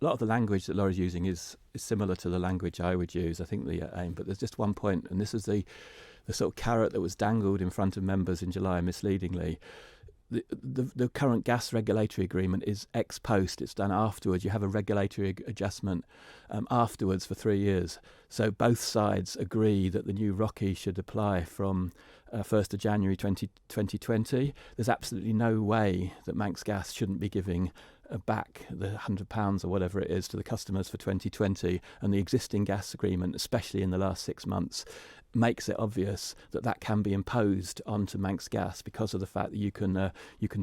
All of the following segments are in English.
A lot of the language that Laura's using is similar to the language I would use, I think, the aim. But there's just one point, and this is the sort of carrot that was dangled in front of members in July misleadingly. The current gas regulatory agreement is ex post. It's done afterwards. You have a regulatory adjustment afterwards for 3 years. So both sides agree that the new ROCE should apply from 1st of January 2020. There's absolutely no way that Manx Gas shouldn't be giving back the £100 or whatever it is to the customers for 2020, and the existing gas agreement, especially in the last 6 months, makes it obvious that that can be imposed onto Manx Gas because of the fact that you can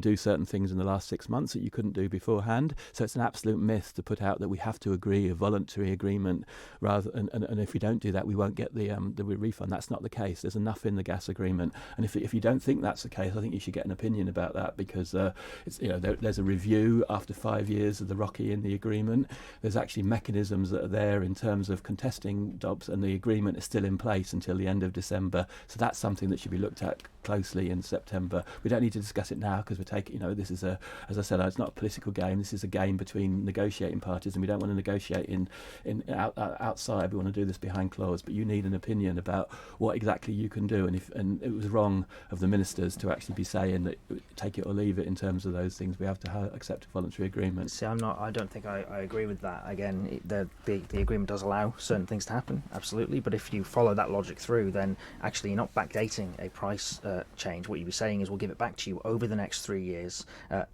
do certain things in the last 6 months that you couldn't do beforehand. So it's an absolute myth to put out that we have to agree a voluntary agreement rather, and if we don't do that, we won't get the refund. That's not the case. There's enough in the gas agreement, and if you don't think that's the case, I think you should get an opinion about that, because it's there's a review after 5 years of the ROCE in the agreement. There's actually mechanisms that are there in terms of contesting DOBs, and the agreement is still in place until the end of December. So that's something that should be looked at closely in September. We don't need to discuss it now because we're taking, this is as I said, it's not a political game. This is a game between negotiating parties, and we don't want to negotiate outside. We want to do this behind closed. But you need an opinion about what exactly you can do, and it was wrong of the ministers to actually be saying that take it or leave it in terms of those things. We have to accept a voluntary agreement. See, I don't think I agree with that. Again, the agreement does allow certain things to happen, absolutely. But if you follow that logic through, then actually you're not backdating a price change. What you'd be saying is we'll give it back to you over the next 3 years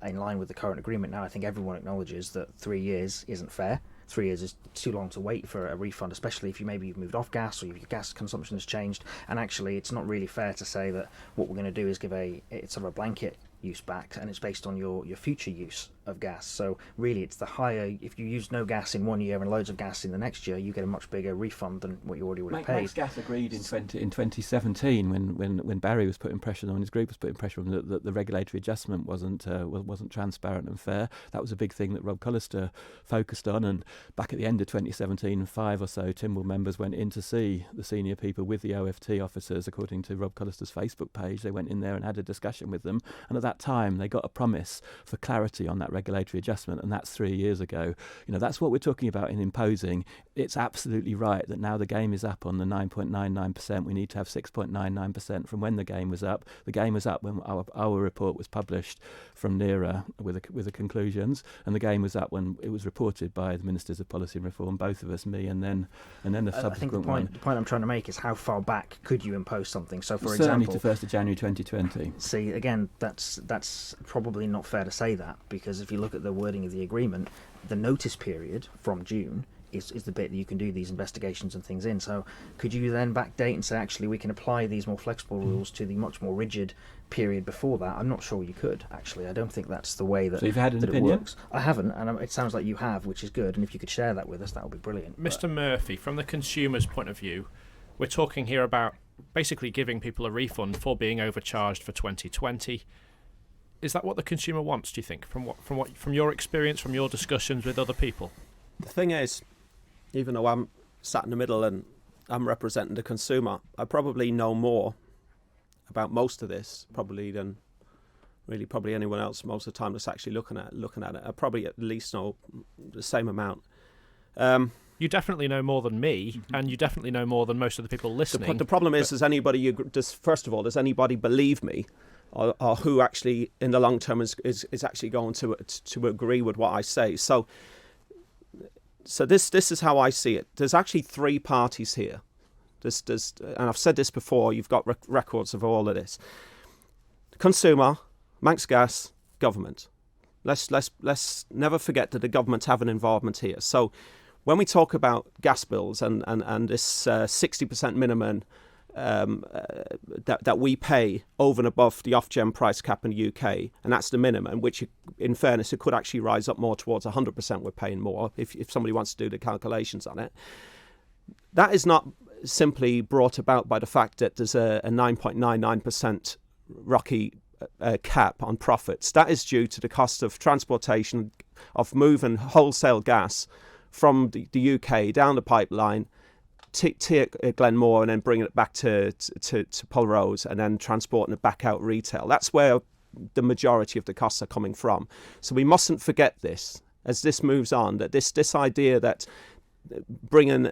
in line with the current agreement. Now, I think everyone acknowledges that 3 years isn't fair. 3 years is too long to wait for a refund, especially if you've moved off gas or your gas consumption has changed. And actually, it's not really fair to say that what we're going to do is give it's sort of a blanket use back, and it's based on your future use of gas. So really, it's the higher. If you use no gas in 1 year and loads of gas in the next year, you get a much bigger refund than what you already would have paid. Manx Gas agreed in 2017 when Barry was putting pressure on, his group was putting pressure on, that the regulatory adjustment wasn't transparent and fair. That was a big thing that Rob Collister focused on. And back at the end of 2017, 5 or so Tynwald members went in to see the senior people with the OFT officers. According to Rob Collister's Facebook page, they went in there and had a discussion with them. And at that time, they got a promise for clarity on that regulatory adjustment, and that's 3 years ago. That's what we're talking about in imposing. It's absolutely right that now the game is up on the 9.99%. We need to have 6.99% from when the game was up. The game was up when our report was published from NERA with the conclusions, and the game was up when it was reported by the Ministers of Policy and Reform, both of us, me and then the subsequent one. The point I'm trying to make is how far back could you impose something? So, for certainly example, to 1st of January 2020. See, again, that's probably not fair to say that, because if you look at the wording of the agreement, the notice period from June is the bit that you can do these investigations and things in. So could you then backdate and say, actually, we can apply these more flexible rules to the much more rigid period before that? I'm not sure you could, actually. I don't think that's the way that, so you've had an opinion? It works. I haven't, and it sounds like you have, which is good. And if you could share that with us, that would be brilliant. Mr. Murphy, from the consumer's point of view, we're talking here about basically giving people a refund for being overcharged for 2020. Is that what the consumer wants, do you think, from your experience, from your discussions with other people? The thing is, even though I'm sat in the middle and I'm representing the consumer, I probably know more about most of this than probably anyone else most of the time that's actually looking at it. I probably at least know the same amount. You definitely know more than me, and you definitely know more than most of the people listening. The problem is, first of all, does anybody believe me? Or who actually, in the long term, is actually going to agree with what I say? So this is how I see it. There's actually 3 parties here. And I've said this before. You've got records of all of this. Consumer, Manx Gas, government. Let's never forget that the government have an involvement here. So when we talk about gas bills and this 60% minimum. That we pay over and above the Ofgem price cap in the UK, and that's the minimum, which in fairness it could actually rise up more towards 100%. We're paying more if somebody wants to do the calculations on it. That is not simply brought about by the fact that there's a 9.99% ROCE cap on profits. That is due to the cost of transportation, of moving wholesale gas from the UK down the pipeline to Glenmore and then bringing it back to Pulrose and then transporting it back out retail. That's where the majority of the costs are coming from. So we mustn't forget this. as this moves on, that this idea that bringing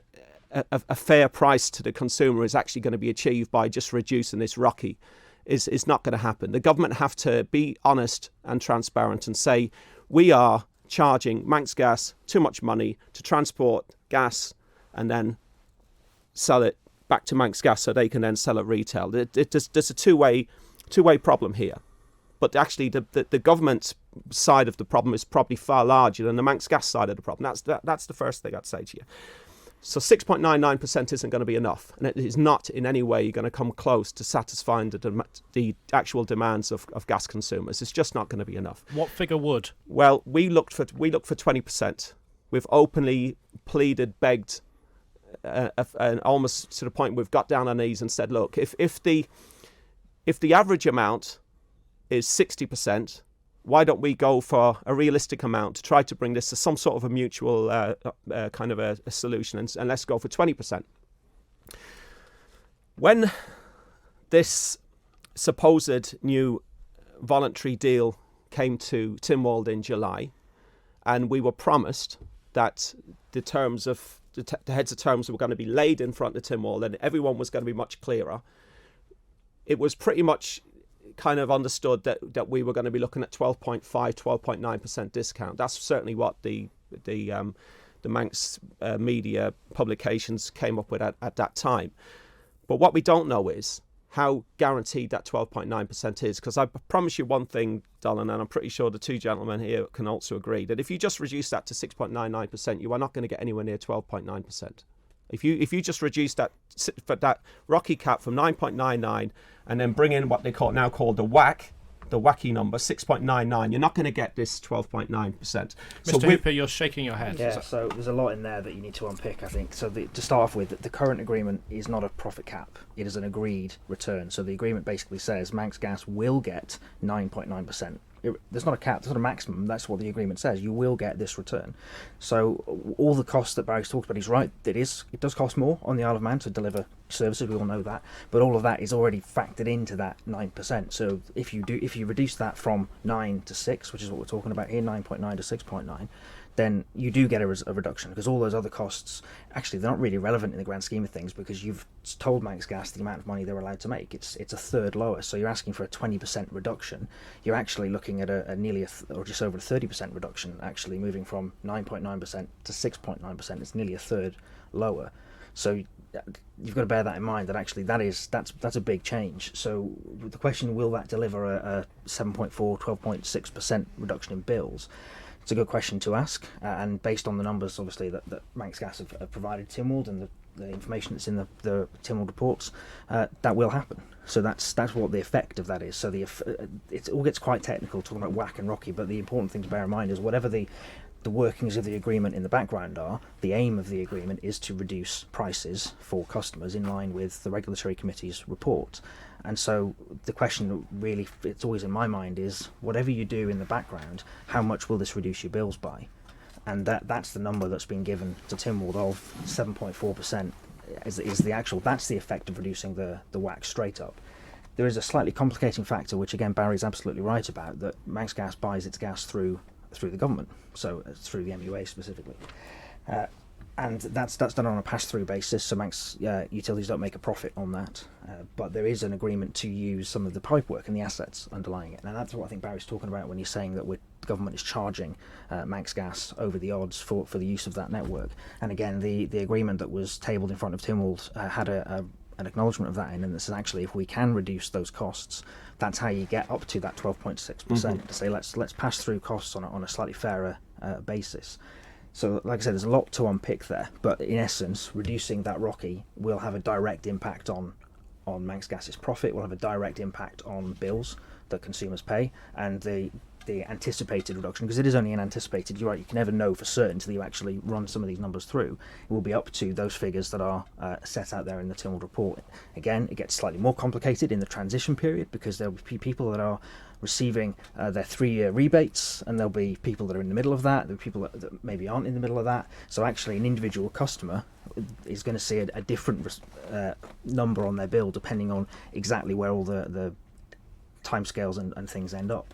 a fair price to the consumer is actually going to be achieved by just reducing this ROCE is not going to happen. The government have to be honest and transparent and say, we are charging Manx Gas too much money to transport gas and then sell it back to Manx Gas so they can then sell it retail. There's a two-way problem here. But actually, the government side of the problem is probably far larger than the Manx Gas side of the problem. That's the first thing I'd say to you. So 6.99% isn't going to be enough, and it is not in any way going to come close to satisfying the actual demands of gas consumers. It's just not going to be enough. What figure would? Well, we looked for 20%. We've openly pleaded, begged, and almost to the point we've got down on our knees and said, look, if the average amount is 60%, why don't we go for a realistic amount to try to bring this to some sort of a mutual kind of a solution, and let's go for 20%. When this supposed new voluntary deal came to Tynwald in July, and we were promised that the terms of the heads of terms were going to be laid in front of Tynwald and everyone was going to be much clearer, it was pretty much kind of understood that we were going to be looking at 12.9% discount. That's certainly what the Manx media publications came up with at that time. But what we don't know is how guaranteed that 12.9% is, because I promise you one thing, Dolan, and I'm pretty sure the two gentlemen here can also agree, that if you just reduce that to 6.99%, you are not going to get anywhere near 12.9%. If you just reduce that ROCE cap from 9.99 and then bring in what they now call the WACC, the wacky number, 6.99, you're not going to get this 12.9%. Mr. Hooper, you're shaking your head. Yeah, so there's a lot in there that you need to unpick, I think. So to start off with, the current agreement is not a profit cap. It is an agreed return. So the agreement basically says Manx Gas will get 9.9%. There's not a cap, there's not a maximum. That's what the agreement says. You will get this return. So all the costs that Barry's talked about, he's right. It does cost more on the Isle of Man to deliver services. We all know that. But all of that is already factored into that 9%. So if you reduce that from 9 to 6, which is what we're talking about here, 9.9 to 6.9, then you do get a reduction, because all those other costs, actually, they're not really relevant in the grand scheme of things, because you've told Manx Gas the amount of money they're allowed to make. It's a third lower, so you're asking for a 20% reduction. You're actually looking at a nearly or just over a 30% reduction, actually moving from 9.9% to 6.9%. It's nearly a third lower. So you've got to bear that in mind, that actually that's a big change. So the question, will that deliver a 7.4, 12.6% reduction in bills? It's a good question to ask, and based on the numbers, obviously, that Manx Gas have provided Tynwald and the information that's in the Tynwald reports, that will happen. So that's what the effect of that is. So it all gets quite technical talking about WACC and ROCE, but the important thing to bear in mind is whatever the workings of the agreement in the background are, the aim of the agreement is to reduce prices for customers in line with the Regulatory Committee's report. And so the question really, it's always in my mind, is whatever you do in the background, how much will this reduce your bills by? And that's the number that's been given to Tynwald of 7.4% is the actual, that's the effect of reducing the WACC straight up. There is a slightly complicating factor, which again Barry's absolutely right about, that Manx Gas buys its gas through the government, so through the MUA specifically. And that's done on a pass-through basis, so Manx utilities don't make a profit on that. But there is an agreement to use some of the pipework and the assets underlying it. And that's what I think Barry's talking about when he's saying that the government is charging Manx Gas over the odds for the use of that network. And again, the agreement that was tabled in front of Tynwald had an acknowledgement of that in, and this is actually, if we can reduce those costs, that's how you get up to that 12.6%, to say let's pass through costs on a slightly fairer basis. So, like I said, there's a lot to unpick there, but in essence, reducing that ROCE will have a direct impact on Manx Gas's profit, will have a direct impact on bills that consumers pay, and the anticipated reduction, because it is only an anticipated, you're right, you can never know for certain until you actually run some of these numbers through, it will be up to those figures that are set out there in the Tynwald report. Again, it gets slightly more complicated in the transition period, because there will be people that are receiving their 3-year rebates, and there'll be people that are in the middle of that, there'll be people that maybe aren't in the middle of that. So actually an individual customer is going to see a different number on their bill depending on exactly where all the timescales and things end up.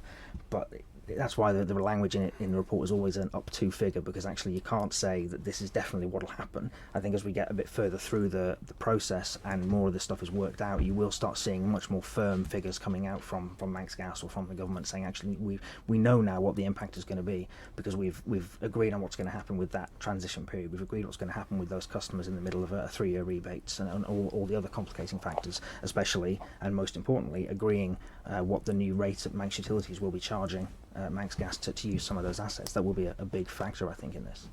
But that's why the language in the report is always an up to figure, because actually you can't say that this is definitely what will happen. I think as we get a bit further through the process and more of this stuff is worked out, you will start seeing much more firm figures coming out from Manx Gas or from the government saying actually we know now what the impact is going to be, because we've agreed on what's going to happen with that transition period. We've agreed what's going to happen with those customers in the middle of a 3-year rebates and all the other complicating factors, especially and most importantly agreeing what the new rates at Manx Utilities will be charging Manx Gas to use some of those assets. That will be a big factor, I think, in this.